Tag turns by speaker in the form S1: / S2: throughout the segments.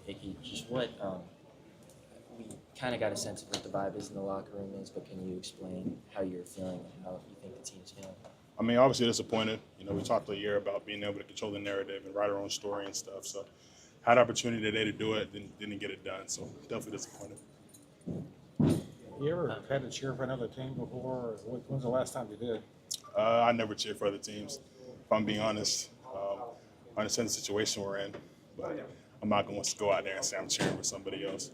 S1: Ickey, just what we kind of got a sense of what the vibe is in the locker room is, but can you explain how you're feeling and how you think the team's feeling?
S2: I mean, obviously disappointed. We talked a year about being able to control the narrative and write our own story and stuff. So, had the opportunity today to do it, didn't get it done. So, definitely disappointed.
S3: You ever had to cheer for another team before? Or when's the last time you did?
S2: I never cheer for other teams, if I'm being honest. I understand the situation we're in, but I'm not going to go out there and say I'm cheering for somebody else.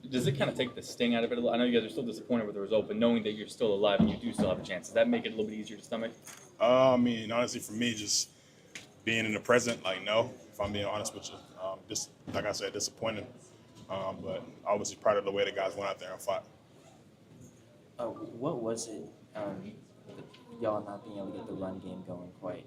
S4: Does it kind of take the sting out of it a little? I know you guys are still disappointed with the result, but knowing that you're still alive and you do still have a chance, does that make it a little bit easier to stomach?
S2: I mean, honestly, for me, just being in the present, no, if I'm being honest with you. Just, like I said, disappointed. But obviously proud of the way the guys went out there and fought.
S1: What was it, y'all not being able to get the run game going quite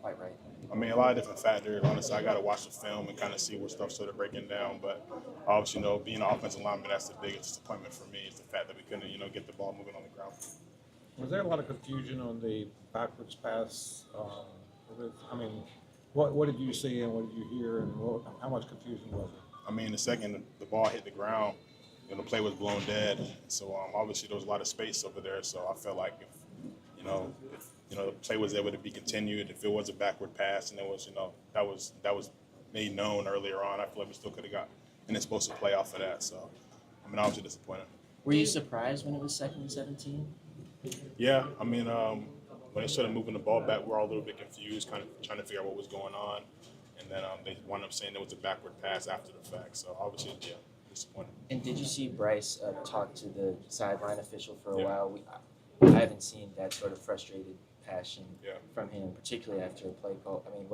S1: right?
S2: I mean, a lot of different factors. Honestly, I got to watch the film and kind of see where stuff started breaking down. But obviously, being an offensive lineman, that's the biggest disappointment for me is the fact that we couldn't, get the ball moving on the ground.
S3: Was there a lot of confusion on the backwards pass? What did you see and what did you hear, and how much confusion was it?
S2: I mean, the second the ball hit the ground, the play was blown dead. So obviously there was a lot of space over there. So I felt like if the play was able to be continued, if it was a backward pass and it was, that was made known earlier on, I feel like we still could have got an explosive play off of that. So I mean, obviously disappointed.
S1: Were you surprised when it was 2nd and 17?
S2: Yeah, I mean, when they started moving the ball back, we were all a little bit confused, kind of trying to figure out what was going on. And then they wound up saying it was a backward pass after the fact. So obviously, yeah, disappointed.
S1: And did you see Bryce talk to the sideline official for a
S2: Yeah.
S1: while? I haven't seen that sort of frustrated passion from him, particularly after a play call. I mean,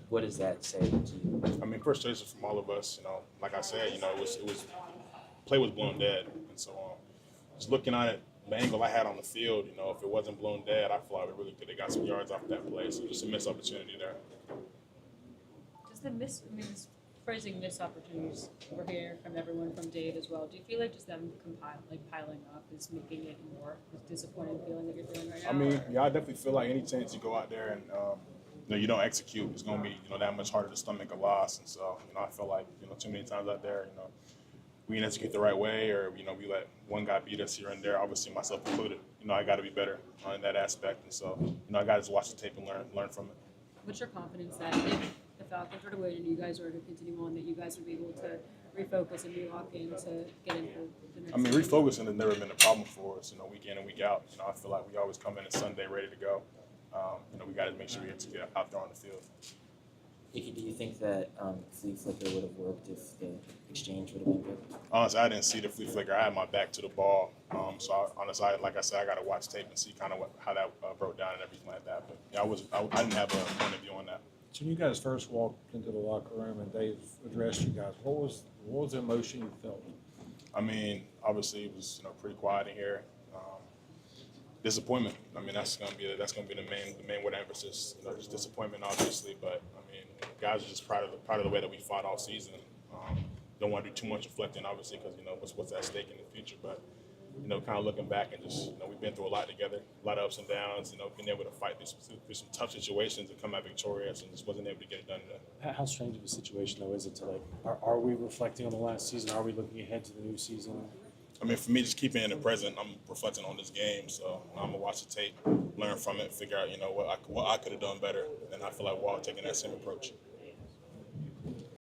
S1: what does that say to you?
S2: I mean, frustration from all of us. Like I said, it was play was blown dead, and so just looking at it, the angle I had on the field, if it wasn't blown dead, I feel like we really could have got some yards off that play. So just a missed opportunity there.
S5: Does this phrasing missed opportunities we're hearing from everyone from Dave as well? Do you feel like just them piling up is making it more disappointing feeling that you're feeling right now?
S2: I mean, yeah, I definitely feel like any chance you go out there and you don't execute, it's going to be that much harder to stomach a loss. And so I feel like too many times out there, we didn't execute the right way, or we let one guy beat us here and there. Obviously, myself included. I got to be better in that aspect. And so I got to just watch the tape and learn from it.
S5: What's your confidence that if the Falcons were to win and you guys were to continue on, that you guys would be able to refocus and relock in to get into the next?
S2: I mean, refocusing has never been a problem for us. Week in and week out. I feel like we always come in on Sunday ready to go. We got to make sure we get out there on the field.
S1: Ickey, do you think that flea flicker would have worked if the exchange would have been good?
S2: Honestly, I didn't see the flea flicker. I had my back to the ball. Honestly, like I said, I got to watch tape and see kind of how that broke down and everything like that. But yeah, I didn't have a point of view on that.
S3: So when you guys first walked into the locker room and Dave addressed you guys, what was the emotion you felt?
S2: I mean, obviously it was pretty quiet in here. Disappointment. I mean, that's gonna be the main word of emphasis. Just disappointment, obviously. But I mean, guys are just proud of the way that we fought all season. Don't want to do too much reflecting, obviously, because what's at stake in the future. But kind of looking back and just we've been through a lot together, a lot of ups and downs. Being able to fight through some tough situations and come out victorious, and just wasn't able to get it done today.
S6: How strange of a situation, though, is it to are we reflecting on the last season? Are we looking ahead to the new season?
S2: I mean, for me, just keeping in the present, I'm reflecting on this game. So I'm gonna watch the tape, learn from it, figure out what I could have done better, and I feel like we're all taking that same approach.